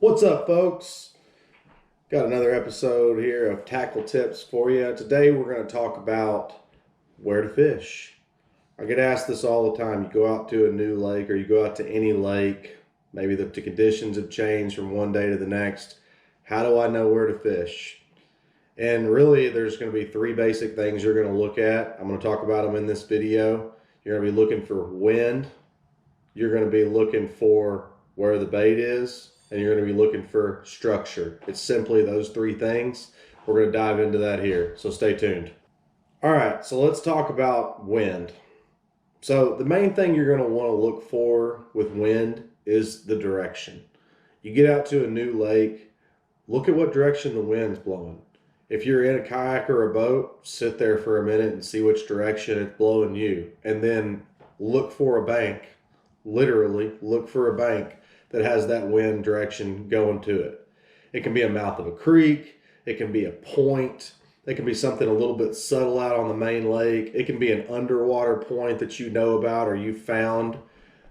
What's up, folks? Got another episode here of Tackle Tips for you. Today, we're going to talk about where to fish. I get asked this all the time. You go out to a new lake or you go out to any lake, maybe the conditions have changed from one day to the next. How do I know where to fish? And really, there's going to be three basic things you're going to look at. I'm going to talk about them in this video. You're going to be looking for wind, you're going to be looking for where the bait is, and you're going to be looking for structure. It's simply those three things. We're going to dive into that here, so stay tuned. All right, so let's talk about wind. So the main thing you're going to want to look for with wind is the direction. You get out to a new lake, look at what direction the wind's blowing. If you're in a kayak or a boat, sit there for a minute and see which direction it's blowing you, and then look for a bank. Literally look for a bank that has that wind direction going to it. It can be a mouth of a creek, it can be a point, it can be something a little bit subtle out on the main lake, it can be an underwater point that you know about or you found.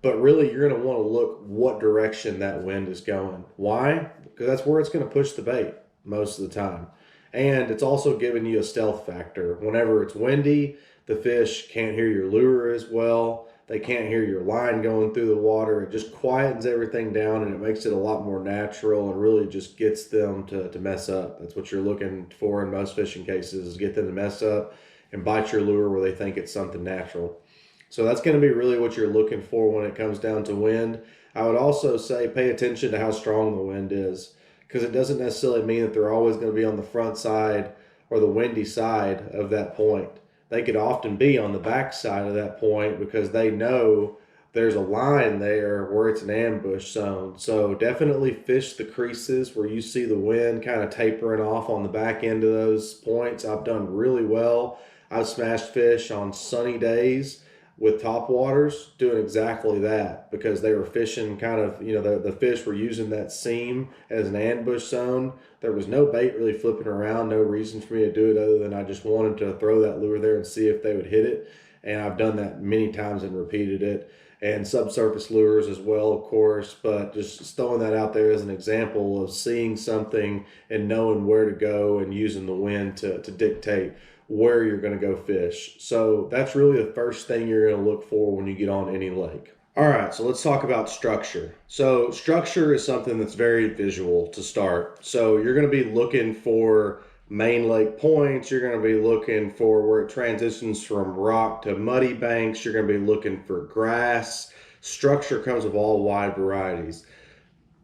But really, you're going to want to look what direction that wind is going. Why? Because that's where it's going to push the bait most of the time. And it's also giving you a stealth factor. Whenever it's windy, the fish can't hear your lure as well. They can't hear your line going through the water. It just quietens everything down and it makes it a lot more natural and really just gets them to mess up. That's what you're looking for in most fishing cases, is get them to mess up and bite your lure where they think it's something natural. So that's going to be really what you're looking for when it comes down to wind. I would also say pay attention to how strong the wind is, because it doesn't necessarily mean that they're always going to be on the front side or the windy side of that point. They could often be on the back side of that point because they know there's a line there where it's an ambush zone. So definitely fish the creases where you see the wind kind of tapering off on the back end of those points. I've done really well. I've smashed fish on sunny days with top waters doing exactly that, because they were fishing kind of, the fish were using that seam as an ambush zone. There was no bait really flipping around, no reason for me to do it other than I just wanted to throw that lure there and see if they would hit it. And I've done that many times and repeated it. And subsurface lures as well, of course, but just throwing that out there as an example of seeing something and knowing where to go and using the wind to dictate where you're going to go fish. So that's really the first thing you're going to look for when you get on any lake. All right, so let's talk about structure. So structure is something that's very visual to start. So you're going to be looking for main lake points. You're going to be looking for where it transitions from rock to muddy banks. You're going to be looking for grass. Structure comes of all wide varieties.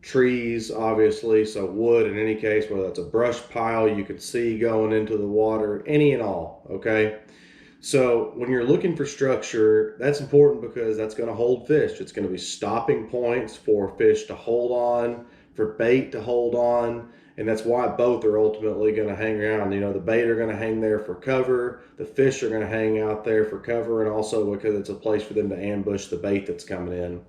Trees, obviously, so wood in any case, whether that's a brush pile you can see going into the water, any and all, okay? So when you're looking for structure, that's important because that's going to hold fish. It's going to be stopping points for fish to hold on, for bait to hold on, and that's why both are ultimately going to hang around. The bait are going to hang there for cover, the fish are going to hang out there for cover, and also because it's a place for them to ambush the bait that's coming in.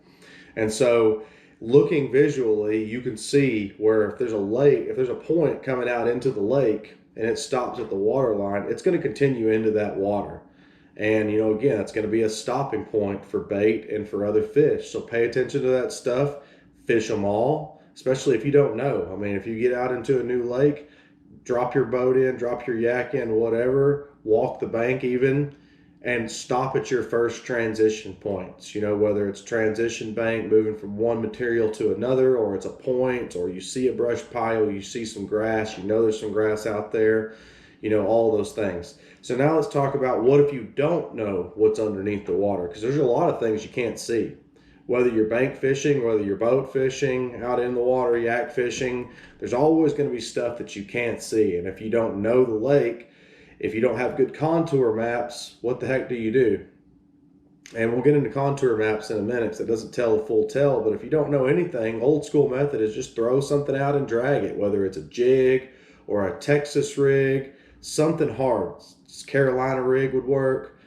And so looking visually, you can see where if there's a lake, if there's a point coming out into the lake and it stops at the water line, it's going to continue into that water. And, again, it's going to be a stopping point for bait and for other fish. So pay attention to that stuff. Fish them all, especially if you don't know. I mean, if you get out into a new lake, drop your boat in, drop your yak in, whatever, walk the bank even, and stop at your first transition points. Whether it's transition bank moving from one material to another, or it's a point, or you see a brush pile, you see some grass, there's some grass out there, all those things. So now let's talk about what if you don't know what's underneath the water, because there's a lot of things you can't see. Whether you're bank fishing, whether you're boat fishing, out in the water, yak fishing, there's always going to be stuff that you can't see. And if you don't know the lake, if you don't have good contour maps, what the heck do you do? And we'll get into contour maps in a minute, so it doesn't tell the full tale. But if you don't know anything, old school method is just throw something out and drag it, whether it's a jig or a Texas rig, something hard. Carolina rig would work,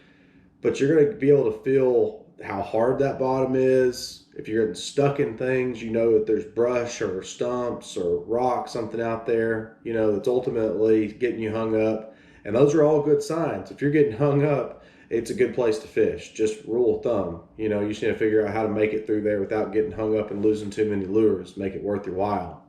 but you're going to be able to feel how hard that bottom is. If you're getting stuck in things, that there's brush or stumps or rock, something out there, that's ultimately getting you hung up. And those are all good signs. If you're getting hung up, it's a good place to fish. Just rule of thumb. You just need to figure out how to make it through there without getting hung up and losing too many lures. Make it worth your while.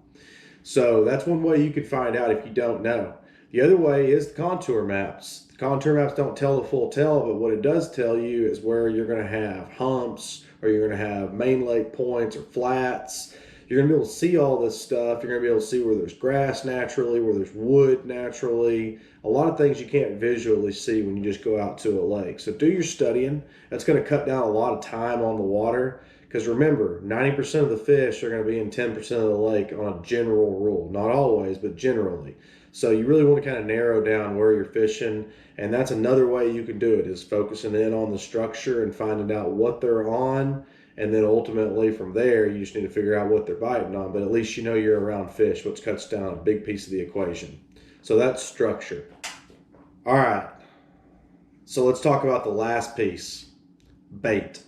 So that's one way you could find out if you don't know. The other way is the contour maps. The contour maps don't tell the full tell, but what it does tell you is where you're going to have humps, or you're going to have main lake points or flats. You're going to be able to see all this stuff. You're going to be able to see where there's grass naturally, where there's wood naturally. A lot of things you can't visually see when you just go out to a lake. So do your studying. That's going to cut down a lot of time on the water. Because remember, 90% of the fish are going to be in 10% of the lake on a general rule. Not always, but generally. So you really want to kind of narrow down where you're fishing. And that's another way you can do it, is focusing in on the structure and finding out what they're on. And then ultimately from there, you just need to figure out what they're biting on. But at least you know you're around fish, which cuts down a big piece of the equation. So that's structure. All right. So let's talk about the last piece, bait.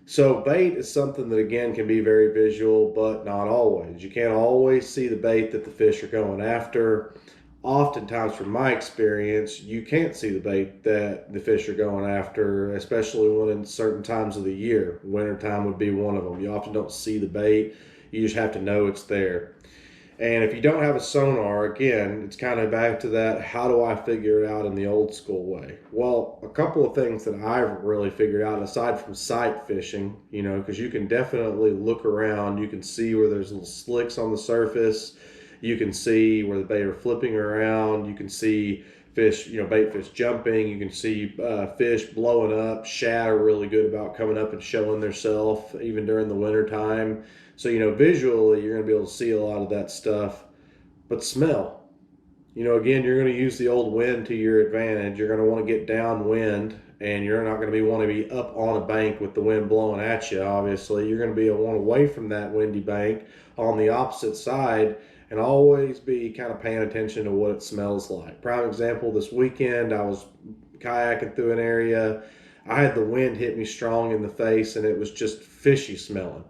So bait is something that, again, can be very visual, but not always. You can't always see the bait that the fish are going after. Oftentimes, from my experience, you can't see the bait that the fish are going after, especially when in certain times of the year. Wintertime would be one of them. You often don't see the bait. You just have to know it's there. And if you don't have a sonar, again, it's kind of back to that, how do I figure it out in the old school way? Well, a couple of things that I've really figured out, aside from sight fishing, because you can definitely look around. You can see where there's little slicks on the surface. You can see where the bait are flipping around. You can see fish, bait fish jumping. You can see fish blowing up. Shad are really good about coming up and showing themselves, even during the winter time. So, visually, you're going to be able to see a lot of that stuff. But smell. Again, you're going to use the old wind to your advantage. You're going to want to get downwind, and you're not going to want to be up on a bank with the wind blowing at you, obviously. You're going to be want away from that windy bank on the opposite side, and always be kind of paying attention to what it smells like. Prime example, this weekend, I was kayaking through an area. I had the wind hit me strong in the face, and it was just fishy smelling.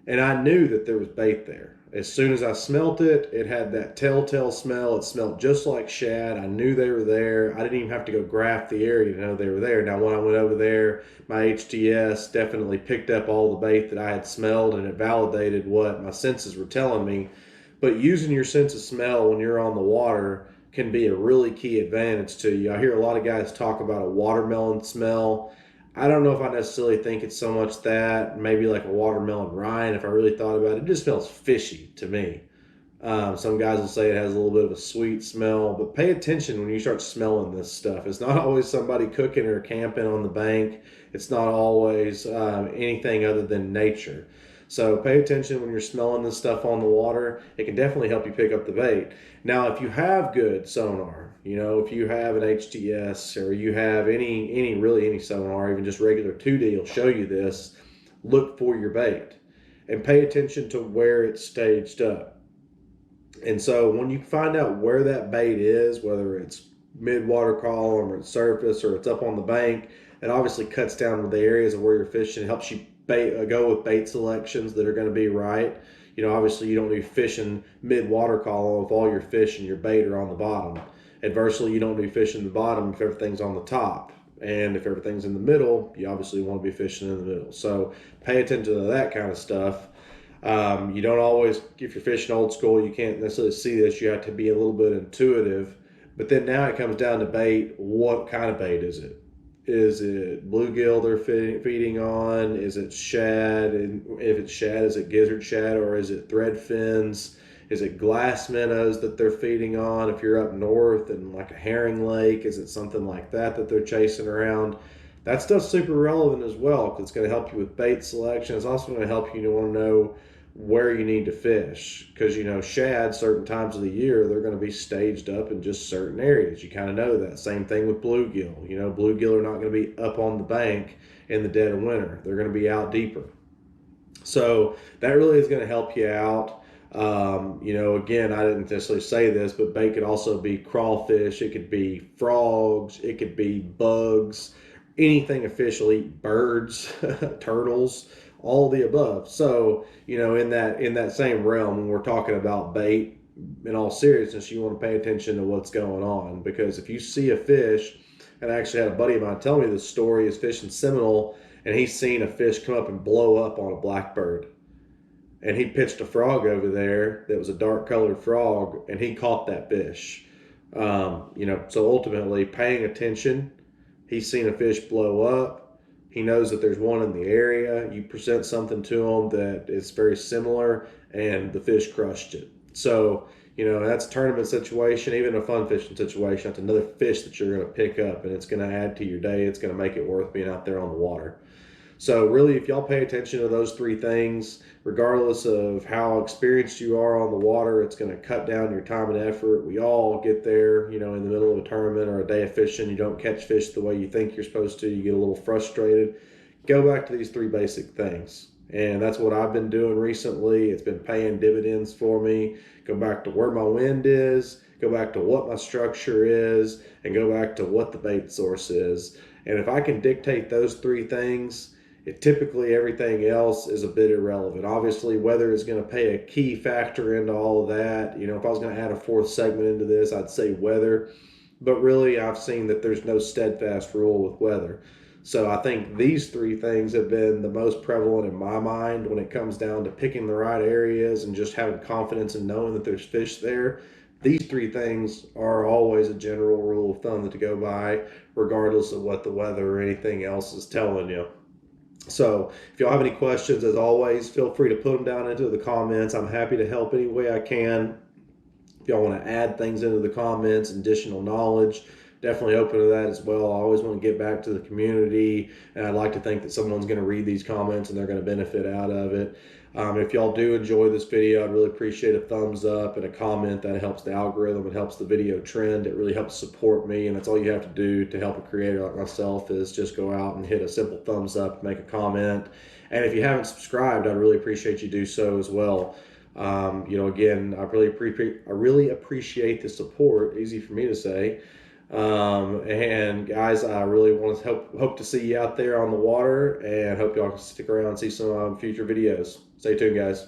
And I knew that there was bait there. As soon as I smelt it, it had that telltale smell. It smelled just like shad. I knew they were there. I didn't even have to go graph the area to know they were there. Now, when I went over there, my HTS definitely picked up all the bait that I had smelled, and it validated what my senses were telling me. But using your sense of smell when you're on the water can be a really key advantage to you. I hear a lot of guys talk about a watermelon smell. I don't know if I necessarily think it's so much that, maybe like a watermelon rind. If I really thought about it, it just smells fishy to me. Some guys will say it has a little bit of a sweet smell, but pay attention when you start smelling this stuff. It's not always somebody cooking or camping on the bank. It's not always anything other than nature. So pay attention when you're smelling this stuff on the water. It can definitely help you pick up the bait. Now, if you have good sonar, if you have an HTS, or you have any sonar, even just regular 2D will show you this, look for your bait and pay attention to where it's staged up. And so when you find out where that bait is, whether it's mid-water column or it's surface or it's up on the bank, it obviously cuts down to the areas of where you're fishing. It helps you go with bait selections that are going to be right. Obviously you don't be fishing mid-water column if all your fish and your bait are on the bottom. Adversely, you don't be fishing the bottom if everything's on the top. And if everything's in the middle, you obviously want to be fishing in the middle. So pay attention to that kind of stuff. You don't always, if you're fishing old school, you can't necessarily see this. You have to be a little bit intuitive. But then now it comes down to bait. What kind of bait is it? Is it bluegill they're feeding on? Is it shad? And if it's shad, is it gizzard shad, or is it thread fins? Is it glass minnows that they're feeding on? If you're up north and like a herring lake, is it something like that they're chasing around? That stuff's super relevant as well, because it's going to help you with bait selection. It's also going to help you to want to know where you need to fish, because shad, certain times of the year, they're going to be staged up in just certain areas. You kind of know that. Same thing with bluegill. Bluegill are not going to be up on the bank in the dead of winter. They're going to be out deeper. So that really is going to help you out. Again, I didn't necessarily say this, but bait could also be crawfish. It could be frogs. It could be bugs. Anything a fish will eat, birds, turtles, all the above. So, in that same realm, when we're talking about bait, in all seriousness, you want to pay attention to what's going on, because if you see a fish, and I actually had a buddy of mine tell me this story, is fishing Seminole, and he's seen a fish come up and blow up on a blackbird. and he pitched a frog over there that was a dark colored frog, and he caught that fish. So ultimately, paying attention, he's seen a fish blow up. He knows that there's one in the area. You present something to him that is very similar, and the fish crushed it. So, that's a tournament situation, even a fun fishing situation. That's another fish that you're going to pick up, and it's going to add to your day. It's going to make it worth being out there on the water. So really, if y'all pay attention to those three things, regardless of how experienced you are on the water, it's going to cut down your time and effort. We all get there, in the middle of a tournament or a day of fishing, you don't catch fish the way you think you're supposed to. You get a little frustrated. Go back to these three basic things. And that's what I've been doing recently. It's been paying dividends for me. Go back to where my wind is, go back to what my structure is, and go back to what the bait source is. And if I can dictate those three things, typically everything else is a bit irrelevant. Obviously, weather is going to play a key factor into all of that. If I was going to add a fourth segment into this, I'd say weather. But really, I've seen that there's no steadfast rule with weather. So I think these three things have been the most prevalent in my mind when it comes down to picking the right areas and just having confidence in knowing that there's fish there. These three things are always a general rule of thumb to go by, regardless of what the weather or anything else is telling you. So if y'all have any questions, as always, feel free to put them down into the comments. I'm happy to help any way I can. If y'all want to add things into the comments, additional knowledge, definitely open to that as well. I always want to get back to the community, and I'd like to think that someone's going to read these comments and they're going to benefit out of it. If y'all do enjoy this video, I'd really appreciate a thumbs up and a comment. That helps the algorithm. It helps the video trend. It really helps support me, and that's all you have to do to help a creator like myself is just go out and hit a simple thumbs up, make a comment. And if you haven't subscribed, I'd really appreciate you do so as well. Again, I really appreciate the support. Easy for me to say. And guys, I really want to hope to see you out there on the water, and hope y'all can stick around and see some future videos. Stay tuned, guys.